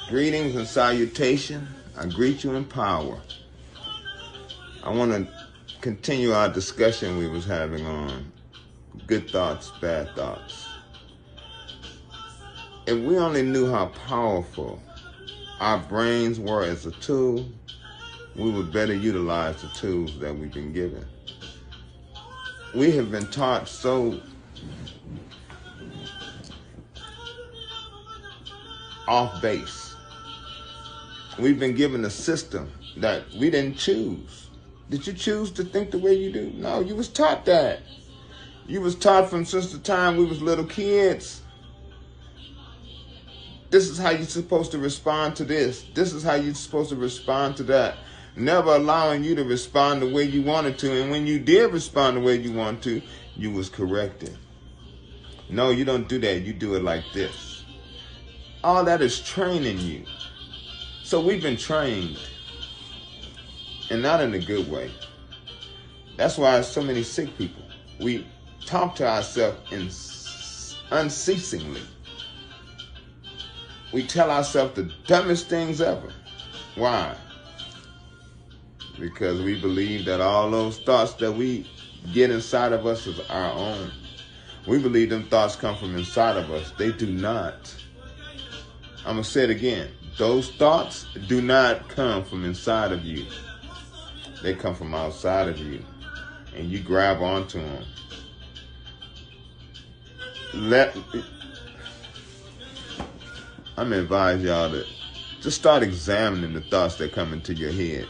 Greetings and salutation. I greet you in power. I want to continue our discussion we was having on good thoughts, bad thoughts. If we only knew how powerful our brains were as a tool, we would better utilize the tools that we've been given. We have been taught so off base. We've been given a system that we didn't choose. Did you choose to think the way you do? No, you was taught that. You was taught from since the time we was little kids. This is how you're supposed to respond to this. This is how you're supposed to respond to that. Never allowing you to respond the way you wanted to. And when you did respond the way you wanted to, you was corrected. No, you don't do that. You do it like this. All that is training you. So we've been trained, and not in a good way. That's why there's so many sick people. We talk to ourselves unceasingly. We tell ourselves the dumbest things ever. Why? Because we believe that all those thoughts that we get inside of us is our own. We believe them thoughts come from inside of us. They do not. I'm going to say it again. Those thoughts do not come from inside of you. They come from outside of you. And you grab onto them. I'm going to advise y'all to just start examining the thoughts that come into your head.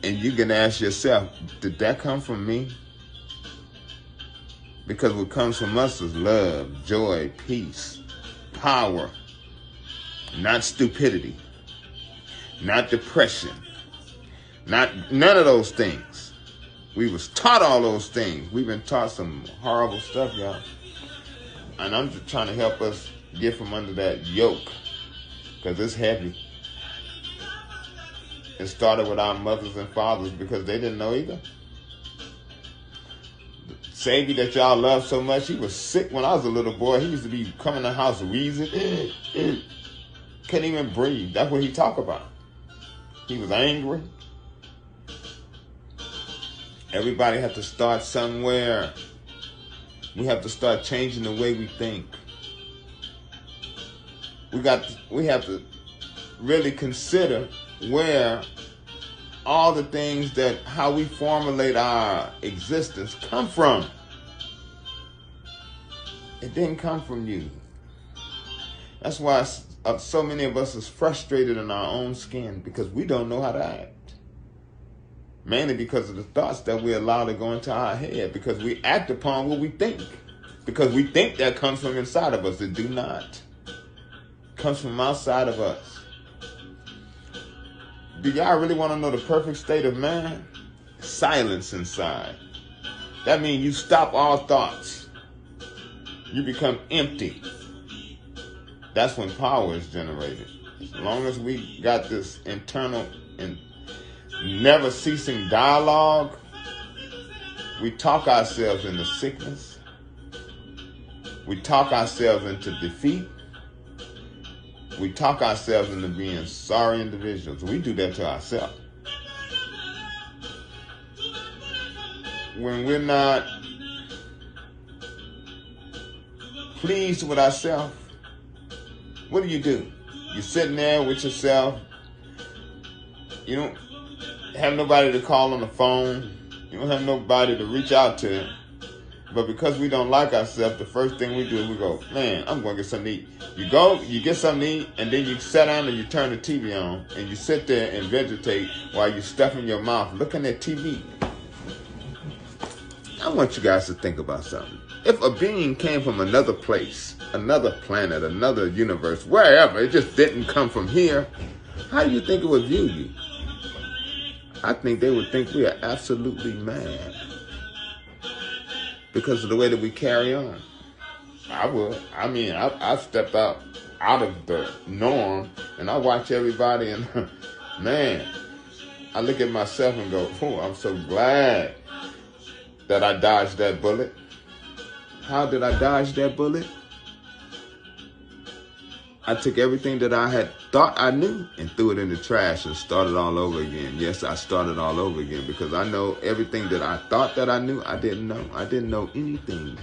And you can ask yourself, did that come from me? Because what comes from us is love, joy, peace, power. Not stupidity, not depression, none of those things. We was taught all those things. We've been taught some horrible stuff, y'all. And I'm just trying to help us get from under that yoke, because it's heavy. It started with our mothers and fathers because they didn't know either. The Savior that y'all love so much, he was sick when I was a little boy. He used to be coming in the house wheezing. Couldn't even breathe. That's what he talked about. He was angry. Everybody had to start somewhere. We have to start changing the way we think. We have to really consider where all the things that how we formulate our existence come from. It didn't come from you. That's why so many of us is frustrated in our own skin, because we don't know how to act. Mainly because of the thoughts that we allow to go into our head, because we act upon what we think. Because we think that comes from inside of us. It do not. It comes from outside of us. Do y'all really want to know the perfect state of man? Silence inside. That means you stop all thoughts. You become empty. That's when power is generated. As long as we got this internal and never ceasing dialogue, we talk ourselves into sickness. We talk ourselves into defeat. We talk ourselves into being sorry individuals. We do that to ourselves. When we're not pleased with ourselves, what do? You're sitting there with yourself. You don't have nobody to call on the phone. You don't have nobody to reach out to. But because we don't like ourselves, the first thing we do is we go, man, I'm going to get something to eat. You go, you get something to eat, and then you sit down and you turn the TV on, and you sit there and vegetate while you're stuffing your mouth, looking at TV. I want you guys to think about something. If a being came from another place, another planet, another universe, wherever, it just didn't come from here, how do you think it would view you? I think they would think we are absolutely mad because of the way that we carry on. I would. I mean, I stepped out of the norm, and I watch everybody, and man, I look at myself and go, oh, I'm so glad that I dodged that bullet. How did I dodge that bullet? I took everything that I had thought I knew and threw it in the trash and started all over again. Yes, I started all over again because I know everything that I thought that I knew, I didn't know. I didn't know anything.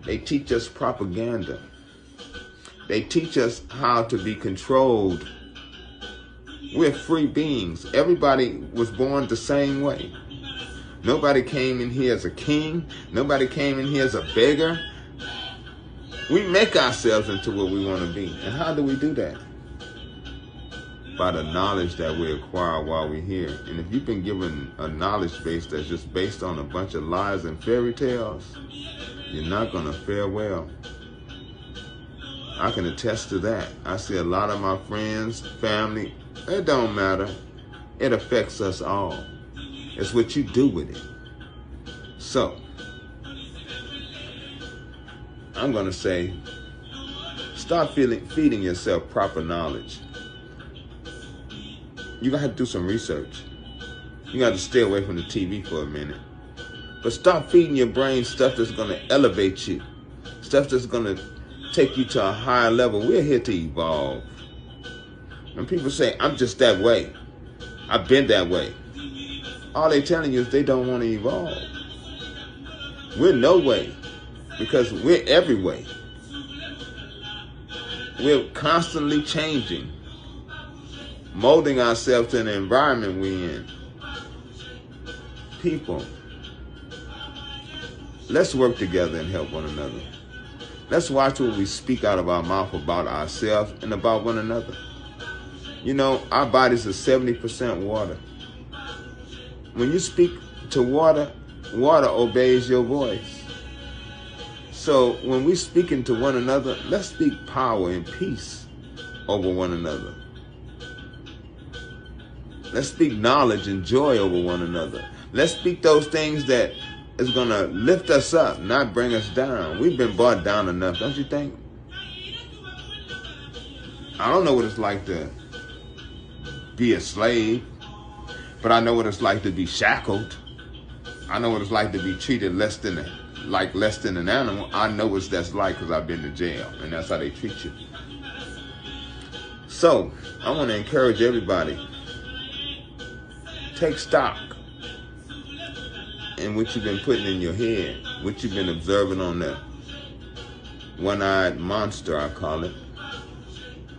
They teach us propaganda. They teach us how to be controlled. We're free beings. Everybody was born the same way. Nobody came in here as a king. Nobody came in here as a beggar. We make ourselves into what we want to be. And how do we do that? By the knowledge that we acquire while we're here. And if you've been given a knowledge base that's just based on a bunch of lies and fairy tales, you're not going to fare well. I can attest to that. I see a lot of my friends, family, it don't matter. It affects us all. It's what you do with it. So, I'm going to say, start feeding yourself proper knowledge. You're going to have to do some research. You got to stay away from the TV for a minute. But start feeding your brain stuff that's going to elevate you. Stuff that's going to take you to a higher level. We're here to evolve. When people say, I'm just that way, I've been that way, all they're telling you is they don't want to evolve. We're no way, because we're every way. We're constantly changing, molding ourselves in the environment we're in. People, let's work together and help one another. Let's watch what we speak out of our mouth about ourselves and about one another. You know, our bodies are 70% water. When you speak to water, water obeys your voice. So when we speaking to one another, let's speak power and peace over one another. Let's speak knowledge and joy over one another. Let's speak those things that is going to lift us up, not bring us down. We've been brought down enough, don't you think? I don't know what it's like to be a slave, but I know what it's like to be shackled. I know what it's like to be treated less than an animal. I know what that's like because I've been to jail, and that's how they treat you. So I want to encourage everybody, take stock in what you've been putting in your head, what you've been observing on the one-eyed monster, I call it,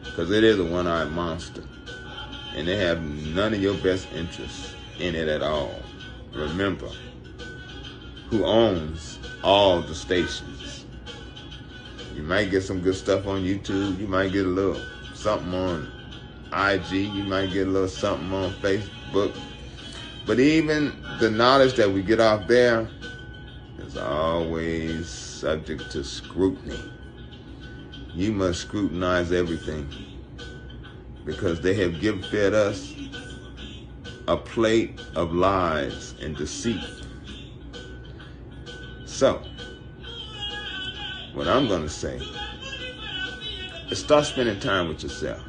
because it is a one-eyed monster. And they have none of your best interests in it at all. Remember, who owns all the stations. You might get some good stuff on YouTube. You might get a little something on IG. You might get a little something on Facebook. But even the knowledge that we get off there is always subject to scrutiny. You must scrutinize everything, because they have fed us a plate of lies and deceit. So, what I'm going to say is start spending time with yourself.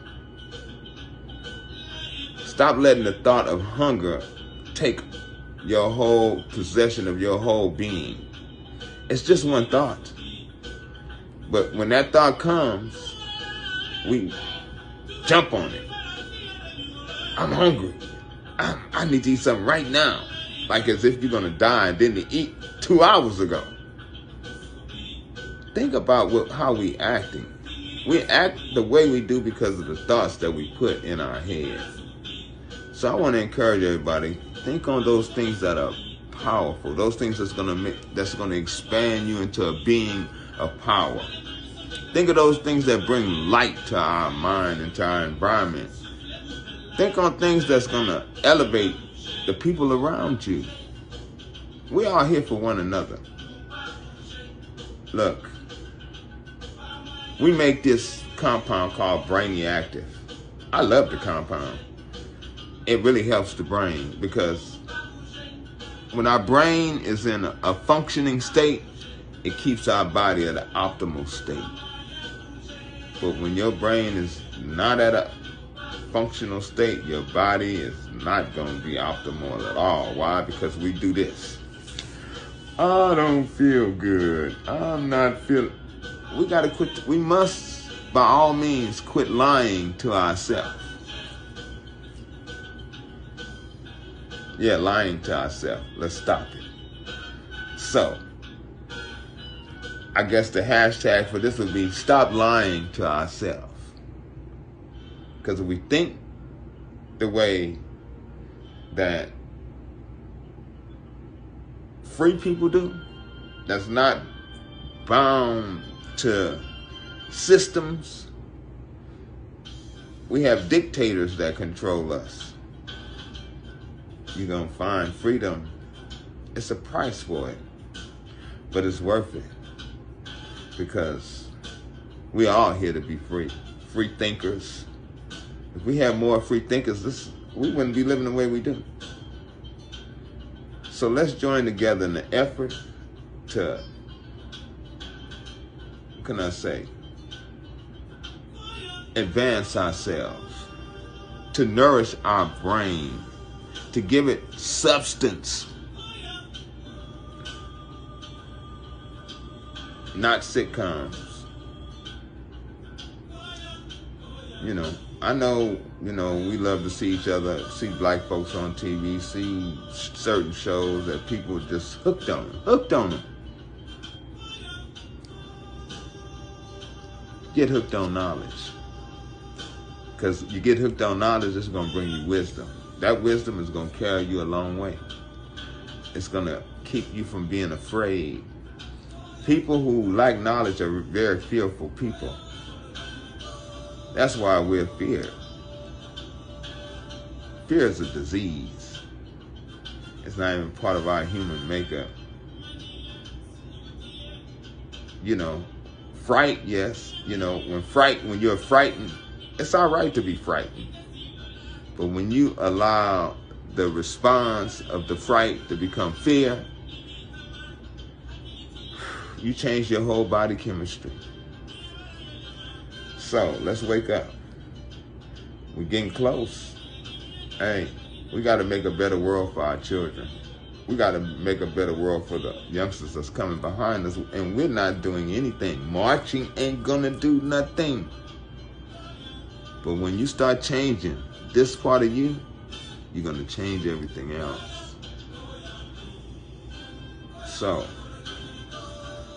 Stop letting the thought of hunger take your whole possession of your whole being. It's just one thought. But when that thought comes, we jump on it. I'm hungry. I need to eat something right now. Like as if you're going to die and didn't eat 2 hours ago. Think about how we acting. We act the way we do because of the thoughts that we put in our head. So I want to encourage everybody, think on those things that are powerful. Those things that's going to expand you into a being of power. Think of those things that bring light to our mind and to our environment. Think on things that's going to elevate the people around you. We are here for one another. Look, we make this compound called Brainy Active. I love the compound. It really helps the brain, because when our brain is in a functioning state, it keeps our body at an optimal state. But when your brain is not at a functional state, your body is not going to be optimal at all. Why? Because we do this. I don't feel good. I'm not feeling. We got to quit. We must by all means quit lying to ourselves. Yeah, lying to ourselves. Let's stop it. So, I guess the hashtag for this would be stop lying to ourselves. Because if we think the way that free people do, that's not bound to systems, we have dictators that control us. You're going to find freedom. It's a price for it, but it's worth it, because we are all here to be free. Free thinkers. If we had more free thinkers, we wouldn't be living the way we do. So let's join together in the effort to, what can I say, advance ourselves, to nourish our brain, to give it substance, not sitcoms. I know, we love to see each other, see black folks on TV, see certain shows that people just hooked on them. Get hooked on knowledge. Because you get hooked on knowledge, it's going to bring you wisdom. That wisdom is going to carry you a long way. It's going to keep you from being afraid. People who lack knowledge are very fearful people. That's why we're feared. Fear is a disease. It's not even part of our human makeup. Fright, yes. When you're frightened, it's all right to be frightened. But when you allow the response of the fright to become fear, you change your whole body chemistry. So let's wake up. We're getting close. Hey, we got to make a better world for our children. We got to make a better world for the youngsters that's coming behind us. And we're not doing anything. Marching ain't gonna do nothing. But when you start changing this part of you, you're gonna change everything else. So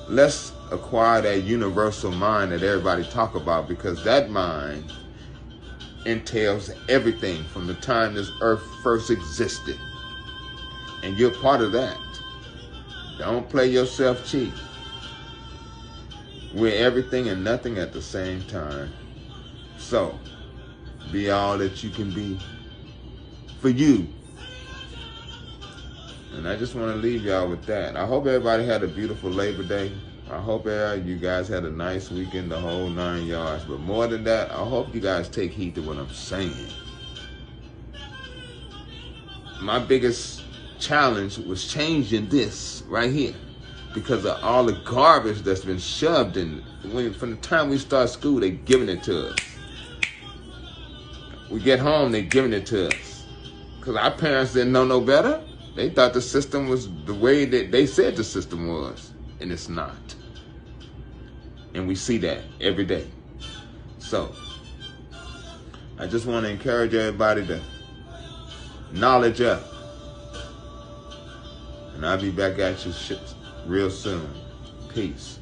let's acquire that universal mind that everybody talk about, because that mind entails everything from the time this earth first existed. And you're part of that. Don't play yourself cheap. We're everything and nothing at the same time. So, be all that you can be for you. And I just want to leave y'all with that. I hope everybody had a beautiful Labor Day. I hope you guys had a nice weekend, the whole 9 yards. But more than that, I hope you guys take heed to what I'm saying. My biggest challenge was changing this right here, because of all the garbage that's been shoved in. From the time we start school, they're giving it to us. We get home, they're giving it to us. Because our parents didn't know no better. They thought the system was the way that they said the system was. And it's not. And we see that every day. So, I just want to encourage everybody to knowledge up. And I'll be back at you real soon. Peace.